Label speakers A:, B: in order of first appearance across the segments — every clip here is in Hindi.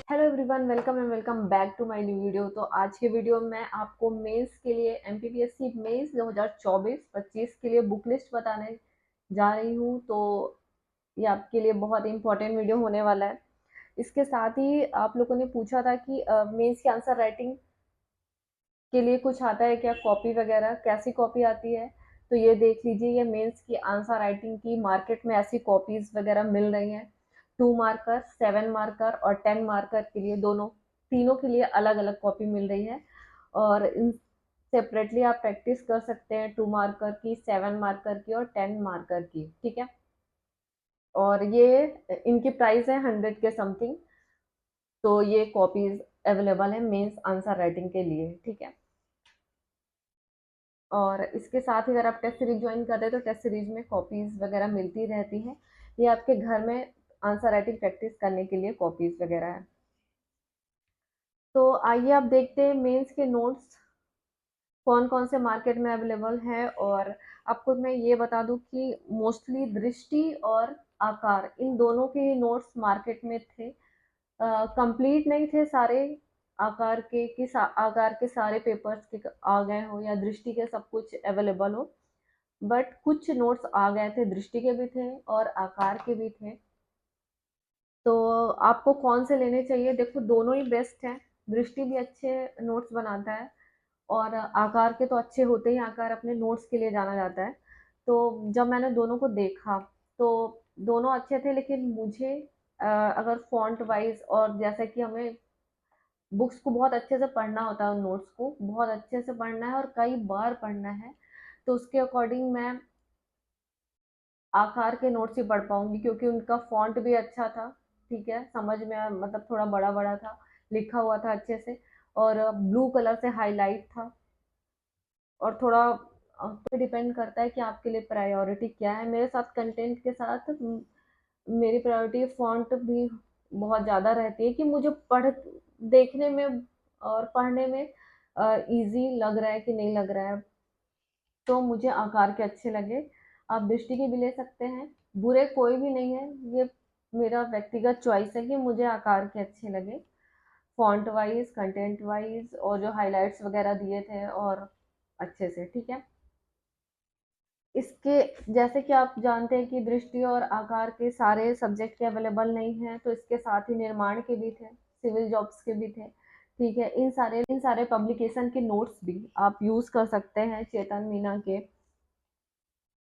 A: Hello everyone, welcome and welcome back to my new video. तो आज के वीडियो में मैं आपको मेंस के लिए एमपीपीएससी मेंस 2024-25 के लिए बुक लिस्ट बताने जा रही हूँ। तो ये आपके लिए बहुत इंपॉर्टेंट वीडियो होने वाला है। इसके साथ ही आप लोगों ने पूछा था कि मेंस की आंसर राइटिंग के लिए कुछ आता है क्या, कॉपी वगैरह कैसी कॉपी आती है। तो ये देख लीजिए, ये मेंस की आंसर राइटिंग की मार्केट में ऐसी कॉपीज वगैरह मिल रही हैं। 2 मार्कर, 7 मार्कर और 10 मार्कर के लिए दोनों तीनों के लिए अलग अलग कॉपी मिल रही है। और इन सेपरेटली आप प्रैक्टिस कर सकते हैं 2 मार्कर की, 7 मार्कर की और 10 मार्कर की। ठीक है। और ये इनकी प्राइस है 100 के समथिंग। तो ये कॉपीज अवेलेबल है मेंस आंसर राइटिंग के लिए। ठीक है। और इसके साथ ही अगर आप टेस्ट सीरीज ज्वाइन करते हैं तो टेस्ट सीरीज में कॉपीज वगैरह मिलती रहती हैं। ये आपके घर में आंसर राइटिंग प्रैक्टिस करने के लिए कॉपीज वगैरह है। तो आइए आप देखते हैं मेंस के नोट्स कौन कौन से मार्केट में अवेलेबल है। और आपको मैं ये बता दूं कि मोस्टली दृष्टि और आकार इन दोनों के ही नोट्स मार्केट में थे। कंप्लीट नहीं थे सारे। आकार के आकार के सारे पेपर्स के आ गए हो या दृष्टि के सब कुछ अवेलेबल हो, बट कुछ नोट्स आ गए थे, दृष्टि के भी थे और आकार के भी थे। तो आपको कौन से लेने चाहिए? देखो, दोनों ही बेस्ट हैं। दृष्टि भी अच्छे नोट्स बनाता है और आकार के तो अच्छे होते ही, आकार अपने नोट्स के लिए जाना जाता है। तो जब मैंने दोनों को देखा तो दोनों अच्छे थे, लेकिन मुझे अगर फॉन्ट वाइज और जैसा कि हमें बुक्स को बहुत अच्छे से पढ़ना होता है, नोट्स को बहुत अच्छे से पढ़ना है और कई बार पढ़ना है, तो उसके अकॉर्डिंग मैं आकार के नोट्स ही पढ़ पाऊंगी, क्योंकि उनका फॉन्ट भी अच्छा था। ठीक है, समझ में मतलब थोड़ा बड़ा बड़ा था, लिखा हुआ था अच्छे से और ब्लू कलर से हाईलाइट था। और थोड़ा पे डिपेंड करता है कि आपके लिए प्रायोरिटी क्या है। मेरे साथ कंटेंट के साथ मेरी प्रायोरिटी फॉन्ट भी बहुत ज़्यादा रहती है कि मुझे देखने में और पढ़ने में इजी लग रहा है कि नहीं लग रहा है। तो मुझे आकार के अच्छे लगे। आप दृष्टि के भी ले सकते हैं, बुरे कोई भी नहीं है। ये मेरा व्यक्तिगत चॉइस है कि मुझे आकार के अच्छे लगे, फॉन्ट वाइज, कंटेंट वाइज और जो हाइलाइट्स वगैरह दिए थे और अच्छे से। ठीक है। इसके जैसे कि आप जानते हैं कि दृष्टि और आकार के सारे सब्जेक्ट के अवेलेबल नहीं हैं, तो इसके साथ ही निर्माण के भी थे, सिविल जॉब्स के भी थे। ठीक है। इन सारे पब्लिकेशन के नोट्स भी आप यूज कर सकते हैं, चेतन मीना के।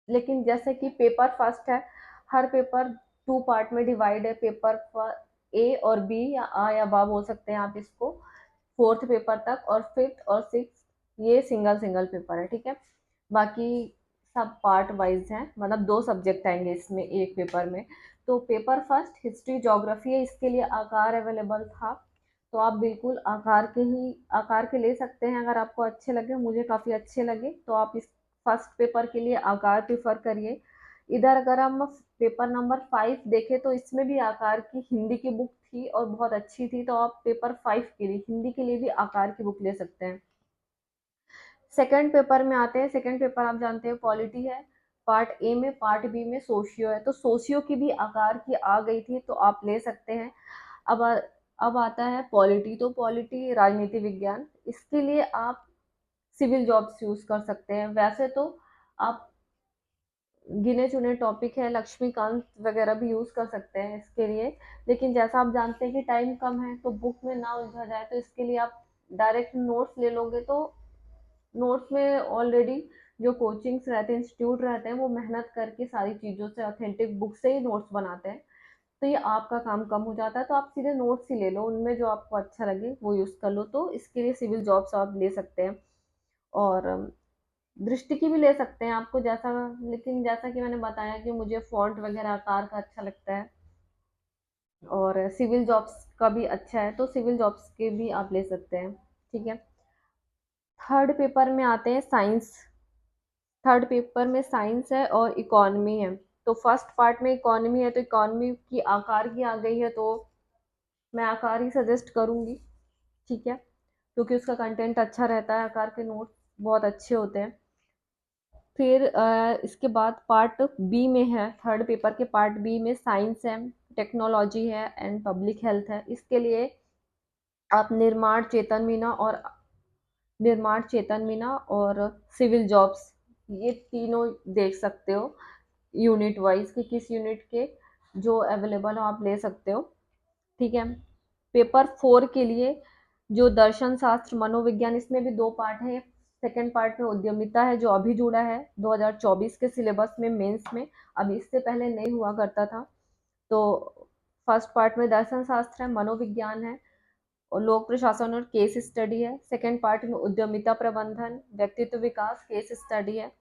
A: लेकिन जैसे कि पेपर फर्स्ट है, हर पेपर 2 पार्ट में डिवाइड है। पेपर ए और बी या आ या बा बोल सकते हैं आप इसको, फोर्थ पेपर तक, और फिफ्थ और सिक्स ये सिंगल सिंगल पेपर है। ठीक है। बाकी सब पार्ट वाइज हैं, मतलब 2 सब्जेक्ट आएंगे इसमें एक पेपर में। तो पेपर फर्स्ट हिस्ट्री ज्योग्राफी है, इसके लिए आकार अवेलेबल था। तो आप बिल्कुल आकार के ले सकते हैं अगर आपको अच्छे लगे। मुझे काफ़ी अच्छे लगे, तो आप इस फर्स्ट पेपर के लिए आकार प्रिफर करिए। इधर अगर हम पेपर नंबर 5 देखें तो इसमें भी आकार की हिंदी की बुक थी और बहुत अच्छी थी, तो आप पेपर 5 के लिए हिंदी के लिए भी आकार की बुक ले सकते हैं। सेकंड पेपर में आते हैं। सेकंड पेपर आप जानते हैं पॉलिटी है, पार्ट ए में, पार्ट बी में सोशियो है। तो सोशियो की भी आकार की आ गई थी, तो आप ले सकते हैं। अब आ, अब आता है पॉलिटी। तो पॉलिटी राजनीति विज्ञान, इसके लिए आप सिविल जॉब्स यूज कर सकते हैं। वैसे तो आप गिने चुने टॉपिक है, लक्ष्मीकांत वगैरह भी यूज कर सकते हैं इसके लिए। लेकिन जैसा आप जानते हैं कि टाइम कम है, तो बुक में ना उलझा जाए, तो इसके लिए आप डायरेक्ट नोट्स ले लोगे। तो नोट्स में ऑलरेडी जो कोचिंग्स रहते हैं, इंस्टीट्यूट रहते हैं, वो मेहनत करके सारी चीज़ों से, ऑथेंटिक बुक से ही नोट्स बनाते हैं। तो ये आपका काम कम हो जाता है, तो आप सीधे नोट्स ही ले लो, उनमें जो आपको अच्छा लगे वो यूज़ कर लो। तो इसके लिए सिविल जॉब्स आप ले सकते हैं। और दृष्टि की भी ले सकते हैं आपको जैसा। लेकिन जैसा कि मैंने बताया कि मुझे फॉन्ट वगैरह आकार का अच्छा लगता है और सिविल जॉब्स का भी अच्छा है, तो सिविल जॉब्स के भी आप ले सकते हैं। ठीक है। थर्ड पेपर में आते हैं साइंस। थर्ड पेपर में साइंस है और इकोनॉमी है। तो फर्स्ट पार्ट में इकोनॉमी है, तो इकोनॉमी की आकार की आ गई है, तो मैं आकार ही सजेस्ट करूंगी। ठीक है, क्योंकि उसका कंटेंट अच्छा रहता है, आकार के नोट्स बहुत अच्छे होते हैं। फिर इसके बाद पार्ट बी में है, थर्ड पेपर के पार्ट बी में साइंस है, टेक्नोलॉजी है एंड पब्लिक हेल्थ है। इसके लिए आप निर्माण चेतन मीना और सिविल जॉब्स, ये तीनों देख सकते हो यूनिट वाइज कि किस यूनिट के जो अवेलेबल हो आप ले सकते हो। ठीक है। पेपर 4 के लिए जो दर्शन शास्त्र मनोविज्ञान, इसमें भी 2 पार्ट हैं। सेकंड पार्ट में उद्यमिता है जो अभी जुड़ा है 2024 के सिलेबस में मेंस में, अभी इससे पहले नहीं हुआ करता था। तो फर्स्ट पार्ट में दर्शन शास्त्र है, मनोविज्ञान है और लोक प्रशासन और केस स्टडी है। सेकंड पार्ट में उद्यमिता प्रबंधन, व्यक्तित्व विकास, केस स्टडी है।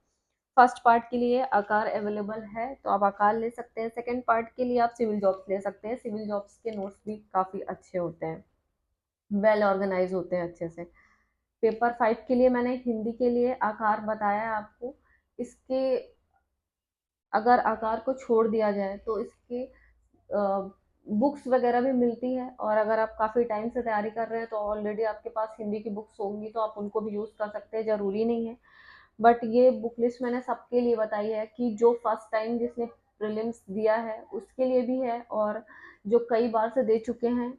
A: फर्स्ट पार्ट के लिए आकार अवेलेबल है तो आप आकार ले सकते हैं। सेकंड पार्ट के लिए आप सिविल जॉब्स ले सकते हैं। सिविल जॉब्स के नोट्स भी काफ़ी अच्छे होते हैं, वेल ऑर्गेनाइज होते हैं अच्छे से। पेपर 5 के लिए मैंने हिंदी के लिए आकार बताया है आपको। इसके अगर आकार को छोड़ दिया जाए तो इसके बुक्स वगैरह भी मिलती है, और अगर आप काफ़ी टाइम से तैयारी कर रहे हैं तो ऑलरेडी आपके पास हिंदी की बुक्स होंगी तो आप उनको भी यूज़ कर सकते हैं, ज़रूरी नहीं है। बट ये बुक लिस्ट मैंने सबके लिए बताई है कि जो फर्स्ट टाइम जिसने प्रीलिम्स दिया है उसके लिए भी है, और जो कई बार से दे चुके हैं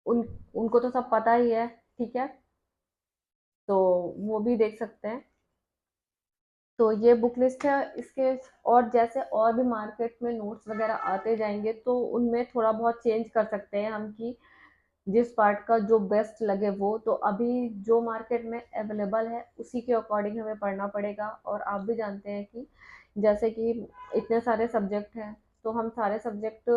A: उन उनको तो सब पता ही है। ठीक है, तो वो भी देख सकते हैं। तो ये बुक लिस्ट है इसके। और जैसे और भी मार्केट में नोट्स वगैरह आते जाएंगे तो उनमें थोड़ा बहुत चेंज कर सकते हैं हम कि जिस पार्ट का जो बेस्ट लगे वो। तो अभी जो मार्केट में अवेलेबल है उसी के अकॉर्डिंग हमें पढ़ना पड़ेगा। और आप भी जानते हैं कि जैसे कि इतने सारे सब्जेक्ट हैं तो हम सारे सब्जेक्ट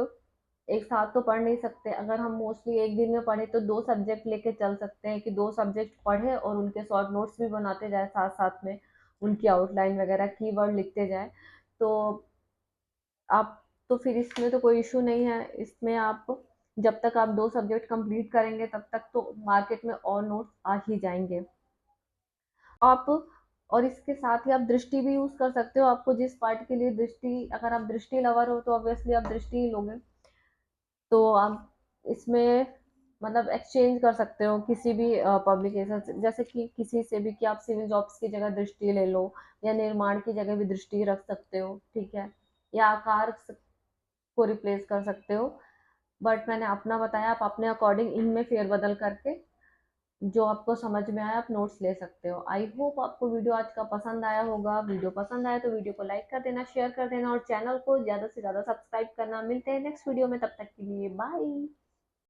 A: एक साथ तो पढ़ नहीं सकते। अगर हम मोस्टली एक दिन में पढ़े तो 2 सब्जेक्ट लेके चल सकते हैं कि 2 सब्जेक्ट पढ़े और उनके शॉर्ट नोट्स भी बनाते जाए साथ साथ में, उनकी आउटलाइन वगैरह कीवर्ड लिखते जाए। तो आप तो फिर इसमें तो कोई इशू नहीं है। इसमें आप जब तक आप 2 सब्जेक्ट कंप्लीट करेंगे तब तक तो मार्केट में और नोट्स आ ही जाएंगे। आप और इसके साथ ही आप दृष्टि भी यूज़ कर सकते हो। आपको जिस पार्ट के लिए दृष्टि, अगर आप दृष्टि लवर हो तो ऑब्वियसली आप दृष्टि ही लोगे। तो आप इसमें मतलब एक्सचेंज कर सकते हो किसी भी पब्लिकेशन से, जैसे कि किसी से भी कि आप सिविल जॉब्स की जगह दृष्टि ले लो, या निर्माण की जगह भी दृष्टि रख सकते हो। ठीक है, या आकार को रिप्लेस कर सकते हो। बट मैंने अपना बताया, आप अपने अकॉर्डिंग इनमें फेरबदल करके जो आपको समझ में आया आप नोट्स ले सकते हो। आई होप आपको वीडियो आज का पसंद आया होगा। वीडियो पसंद आया तो वीडियो को लाइक कर देना, शेयर कर देना और चैनल को ज़्यादा से ज़्यादा सब्सक्राइब करना। मिलते हैं नेक्स्ट वीडियो में, तब तक के लिए बाय।